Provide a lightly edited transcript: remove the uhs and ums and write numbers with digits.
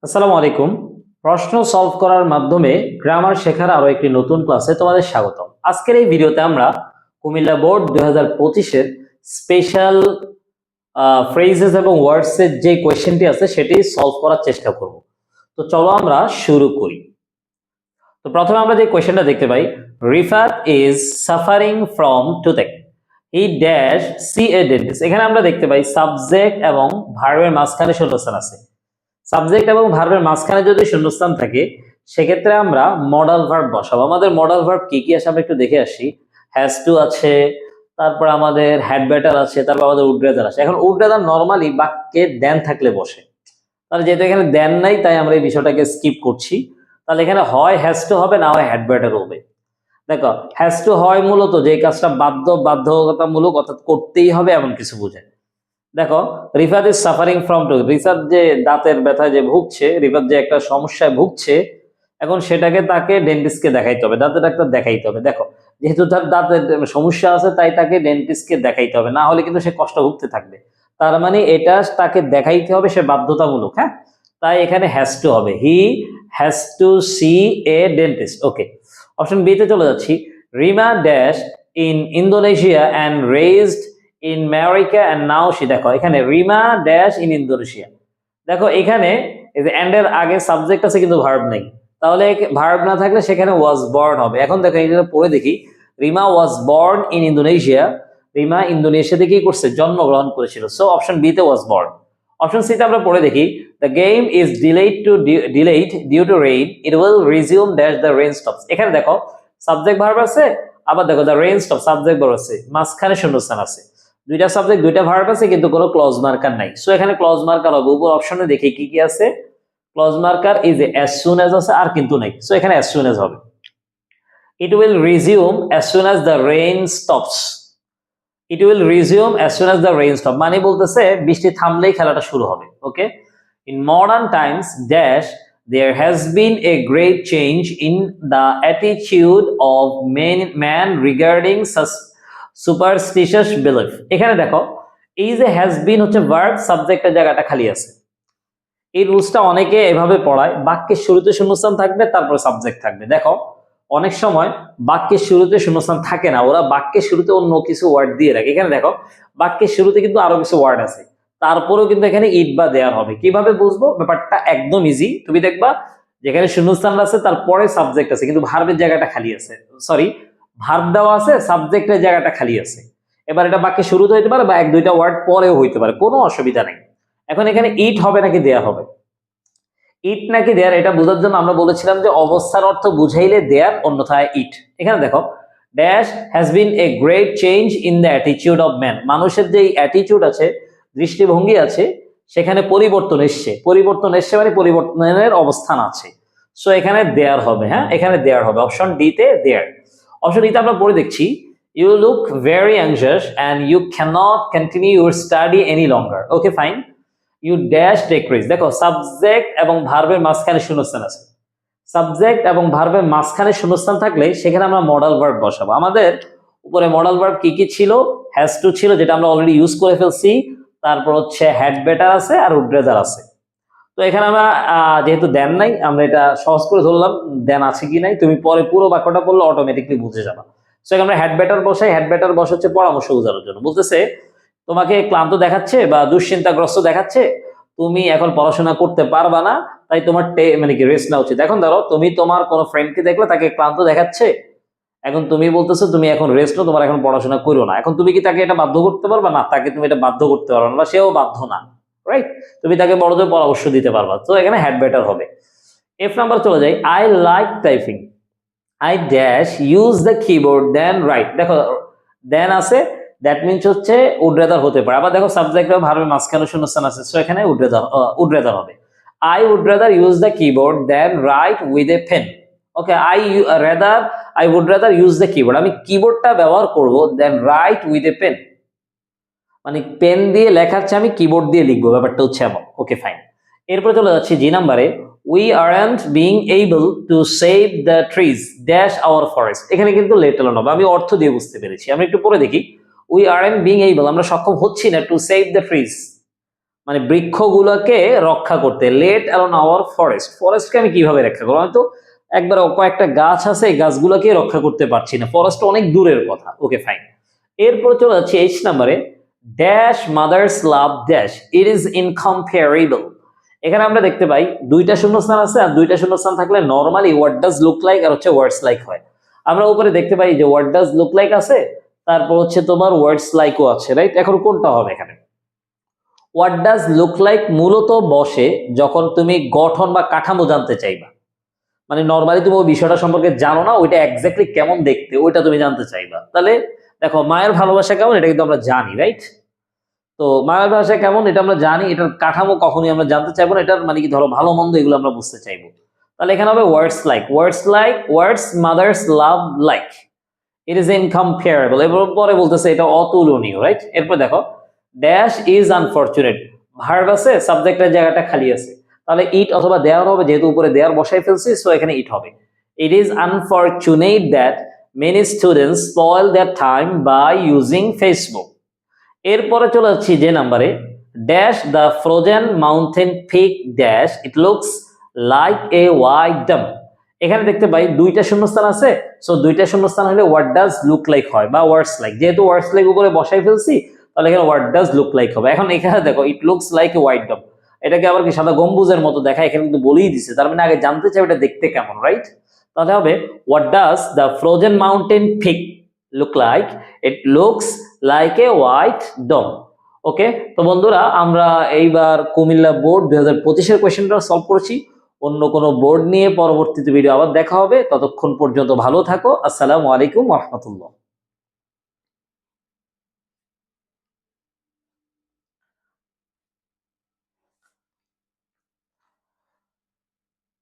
আসসালামু আলাইকুম। প্রশ্ন সলভ করার মাধ্যমে গ্রামার শেখার আরো একটি নতুন ক্লাসে তোমাদের স্বাগত। আজকের এই ভিডিওতে আমরা কুমিল্লা বোর্ড 2025-এর স্পেশাল ফ্রেজেস এবং ওয়ার্ডস এর যে কোয়েশ্চেনটি আছে সেটি সলভ করার চেষ্টা করব। তো চলো আমরা শুরু করি। তো প্রথমে আমরা যে কোয়েশ্চেনটা দেখতে পাই, Rifat is suffering from toothache, he dash see a dentist. এখানে আমরা দেখতে পাই সাবজেক্ট এবং ভার্বের মাঝখানে শূন্যস্থান আছে। সাবজেক্ট এবং ভার্বের মাঝখানে যদি শূন্যস্থান থাকে সেক্ষেত্রে আমরা মডাল ভার্ব বসাবো। আমাদের মডাল ভার্ব কি কি আছে আমরা একটু দেখে আসি। হ্যাজ টু আছে, তারপর আমাদের হ্যাড বেটার আছে, তারপর আমাদের উড রেদার আছে। এখন উড রেদার নর্মালি বাক্যে দেন থাকলে বসে, তাহলে যেহেতু এখানে দেন নাই তাই আমরা এই বিষয়টাকে স্কিপ করছি। তাহলে এখানে হয় হ্যাজ টু হবে, না হয় হ্যাড বেটার হবে। দেখো হ্যাজ টু হয় মূলত যে কাজটা বাধ্যবাধকতামূলক অর্থাৎ করতেই হবে এমন কিছু বোঝায়। দেখো Rifat is suffering from to, Rifat যে দাঁতের ব্যথায় যে ভুগছে, রিফাত যে একটা সমস্যায় ভুগছে, এখন সেটাকে তাকে ডেন্টিস্টকে দেখাইতে হবে, দাঁতের ডাক্তার দেখাইতে হবে। দেখো যেহেতু তার দাঁতের সমস্যা আছে তাই তাকে ডেন্টিস্টকে দেখাইতে হবে, না হলে কিন্তু সে কষ্ট ভুগতে থাকবে। তার মানে এটা তাকে দেখাইতে হবে, সে বাধ্যতামূলক। হ্যাঁ, তাই এখানে হ্যাজ টু হবে, he has to see a dentist. Okay, option B তে চলে যাচ্ছি। Rima dash in Indonesia and raised in America and now she. দেখো এখানে রিমা ড্যাশ ইন ইন্দোনেশিয়া। দেখো এখানে এই যে এন্ড এর আগে সাবজেক্ট আছে কিন্তু ভার্ব নেই, তাহলে ভার্ব না থাকলে সেখানে ওয়াজ বর্ন হবে। এখন দেখো এইটা পড়ে দেখি, Rima was born in Indonesia, Rima ইন্দোনেশিয়াতে কি করছে, জন্মগ্রহণ করেছিল। সো অপশন বি তে ওয়াজ বর্ন। অপশন সি তে আমরা পড়ে দেখি, the game is delayed due to rain, it will resume dash the rain stops. এখানে দেখো সাবজেক্ট ভার্ব আছে, আবার দেখো the rain stop subject verb আছে, মাঝখানে শূন্যস্থান আছে। দুইটা সাবজেক্ট দুইটা ভার্ব আছে কিন্তু কোনো ক্লজ মার্কার নাই। সো এখানে ক্লজ মার্কার হবে। উপর অপশনে দেখি কি কি আছে। ক্লজ মার্কার এই যে অ্যাজ সুন অ্যাজ আছে, আর কিন্তু নাই। সো এখানে অ্যাজ সুন অ্যাজ হবে। It will resume as soon as the rain stops. It will resume as soon as the rain stop মানে বলতেছে বৃষ্টি থামলেই খেলাটা শুরু হবে। Okay, in modern times dash there has been a great change in the attitude of man regarding superstitious belief. এখানে দেখো এই যে হ্যাজ বিন হচ্ছে ভার্ব, সাবজেক্টের জায়গাটা খালি আছে। এই রুলসটা অনেকে এভাবে পড়ায়, বাক্যের শুরুতে শূন্যস্থান থাকবে তারপরে সাবজেক্ট থাকবে। দেখো অনেক সময় বাক্যের শুরুতে শূন্যস্থান থাকে না, ওরা বাক্যের শুরুতে অন্য কিছু ওয়ার্ড দিয়ে রাখে। এখানে দেখো বাক্যের শুরুতে কিন্তু আরো কিছু ওয়ার্ড আছে, তারপরেও কিন্তু এখানে ইট বা দেয়ার হবে। কিভাবে বুঝবো ব্যাপারটা? একদম ইজি। তুমি দেখবা যেখানে শূন্যস্থান আছে তারপরে সাবজেক্ট আছে কিন্তু ভার্বের জায়গাটা খালি আছে। সরি, ভার্ব দেওয়া আছে, সাবজেক্টের জায়গাটা খালি আছে। এবার এটা বাক্যের শুরুতে হইতে পারে বা এক দুইটা ওয়ার্ড পরেও হইতে পারে, কোনো অসুবিধা নেই। এখন এখানে ইট হবে নাকি দেয়ার হবে? ইট নাকি দেয়ার এটা বোঝার জন্য আমরা বলেছিলাম যে অবস্থার অর্থ বুঝাইলে দেয়ার, অন্যথায় ইট। এখানে দেখো dash has been a great change in the attitude of man, মানুষের যে অ্যাটিটিউড আছে, দৃষ্টিভঙ্গি আছে, সেখানে পরিবর্তন এসছে। পরিবর্তন এসছে মানে পরিবর্তনের অবস্থান আছে। সো এখানে দেয়ার হবে। হ্যাঁ, এখানে দেয়ার হবে। অপশন ডি তে দেয়ার। অপশন ডি তে আমরা পড়ে দেখছি, you look very anxious and you cannot continue your study any longer. Okay fine, you dash take risk. দেখো সাবজেক্ট এবং ভার্বের মাঝখানে শূন্যস্থান আছে। সাবজেক্ট এবং ভার্বের মাঝখানে শূন্যস্থান থাকলে সেখানে আমরা মডাল ভার্ব বসাবো। আমাদের উপরে মডাল ভার্ব কি কি ছিল? হ্যাজ টু ছিল, যেটা আমরা অলরেডি ইউজ করে ফেলছি। তারপর হচ্ছে হ্যাড বেটার আছে আর উড রেদার আছে। তো এখানে আমরা যেহেতু দেন নাই, আমরা এটা সহজ করে ধরলাম দেন আছে কি নাই। তুমি পরে পুরো বাক্যটা পড়লে অটোমেটিকলি বুঝে যাবা। সো আমরা হ্যাড বেটার বসাই। হ্যাড বেটার বসা হচ্ছে পরামর্শ বোঝানোর জন্য। বলতেছে তোমাকে ক্লান্ত দেখাচ্ছে বা দুশ্চিন্তাগ্রস্ত দেখাচ্ছে, তুমি এখন পড়াশোনা করতে পারবা না, তাই তোমার মানে কি রেস্ট নেওয়া উচিত। এখন ধরো তুমি তোমার কোনো ফ্রেন্ডকে দেখলে তাকে ক্লান্ত দেখাচ্ছে, এখন তুমি বলতেছো তুমি এখন রেস্ট নাও, তোমার এখন পড়াশোনা করো না। এখন তুমি কি তাকে এটা বাধ্য করতে পারবা? না, তাকে তুমি এটা বাধ্য করতে পারবা না, বা সেও বাধ্য না। রাইট, তুমি তাকে বড়দের পরামর্শ দিতে পারবা। তো এখানে হ্যাড বেটার হবে। এফ নাম্বার চলে যাই, I like typing, I dash use the keyboard than write. দেখো দেন আছে, দ্যাট মিনস হচ্ছে উড রেদার হতে পারে। আবার দেখো সাবজেক্ট বা ভার্বের মাঝখানে শূন্যস্থান আছে, সো এখানে উড রেদার হবে। I would rather use the keyboard than write with a pen. Okay, I would rather use the keyboard, আমি কিবোর্ডটা ব্যবহার করব, than write with a pen মানে পেন দিয়ে লেখার চেয়ে আমি কিবোর্ড দিয়ে লিখবো, ব্যাপারটা হচ্ছে এমন। ওকে ফাইন, এরপরে চলে যাচ্ছি জি নাম্বারে, we aren't being able to save the trees dash our forest. এখানে কিন্তু লেটার হবে, আমি অর্থ দিয়ে বুঝতে পেরেছি। আমরা একটু পরে দেখি, উই আরন্ট বিং এবল, আমরা সক্ষম হচ্ছি না, টু সেভ দ্য ট্রিজ মানে বৃক্ষগুলোকে রক্ষা করতে। লেট অ্যালোন আওয়ার ফরেস্ট, ফরেস্টকে আমি কিভাবে রক্ষা করবো? আমি তো একবার কয়েকটা গাছ আছে, এই গাছগুলোকে রক্ষা করতে পারছি না, ফরেস্ট অনেক দূরের কথা। Okay fine. এরপর চলে যাচ্ছে এইচ নাম্বারে, dash mother's love dash it is incomparable. এখানে আমরা দেখতে পাই দুইটা শূন্যস্থান আছে, আর দুইটা শূন্যস্থান থাকলে normally what does look like আর হচ্ছে ওয়ার্ডস লাইক হয়। আমরা উপরে দেখতে পাই যে হোয়াট ডাজ লুক লাইক আছে, তারপর হচ্ছে তোমার ওয়ার্ডস লাইকও আছে, রাইট? এখন কোনটা হবে এখানে? হোয়াট ডাজ লুক লাইক মূলত বসে যখন তুমি গঠন বা কাঠামো জানতে চাইবা, মানে নর্মালি তুমি ওই বিষয়টা সম্পর্কে জানো না, ওইটা এক্স্যাক্টলি কেমন দেখতে ওইটা তুমি জানতে চাইবা। তাহলে দেখো মায়ের ভালোবাসা কেমন এটা কিন্তু আমরা জানি, রাইট? তো মায়ের ভাষা কেমন এটা আমরা জানি, এটার কাঠামো কখনোই আমরা জানতে চাইবো না, এটার মানে কি ধরো ভালো মন্দ এগুলো আমরা বুঝতে চাইবো। তাহলে এখানে হবে words like, words like, words mother's love like it is incomparable. এরপর পরে বলতেছে এটা অতুলনীয়, রাইট? এরপর দেখো ড্যাশ ইজ আনফরচুনেট, ভার্ব আছে, সাবজেক্টের জায়গাটা খালি আছে, তাহলে ইট অথবা দেয়ার হবে, যেহেতু উপরে দেয়ার বসাই ফেলছি সো এখানে ইট হবে। It is unfortunate that many students spoil their time by using Facebook. এরপরে চলে যাচ্ছি যে নাম্বারে, dash the frozen mountain peak dash it looks like a white dome. এখানে দেখতে পাই দুইটা শূন্যস্থান আছে, সো দুইটা শূন্যস্থান হলে হোয়াট ডাজ লুক লাইক হয় বা ওয়ার্ডস লাইক, যেহেতু ওয়ার্ডস লাইক উপরে বসাই ফেলছি তাহলে এখানে হোয়াট ডাজ লুক লাইক হবে। এখন এখানে দেখো it looks like a white dome, এটাকে আবার কি সাদা গম্বুজের মতো দেখা, এখানে কিন্তু বলেই দিছে, তার মানে আগে জানতে চাই এটা দেখতে কেমন, রাইট? তাহলে হবে what does the frozen mountain peak look like, it looks like a white dome. Okay, তো বন্ধুরা আমরা এইবার কুমিল্লা বোর্ড 2025-এর কোয়েশ্চেনটা সলভ করেছি। অন্য কোনো বোর্ড নিয়ে পরবর্তীতে ভিডিও আবার দেখা হবে, ততক্ষণ পর্যন্ত ভালো থাকো। আসসালামু আলাইকুম ওয়া রাহমাতুল্লাহ।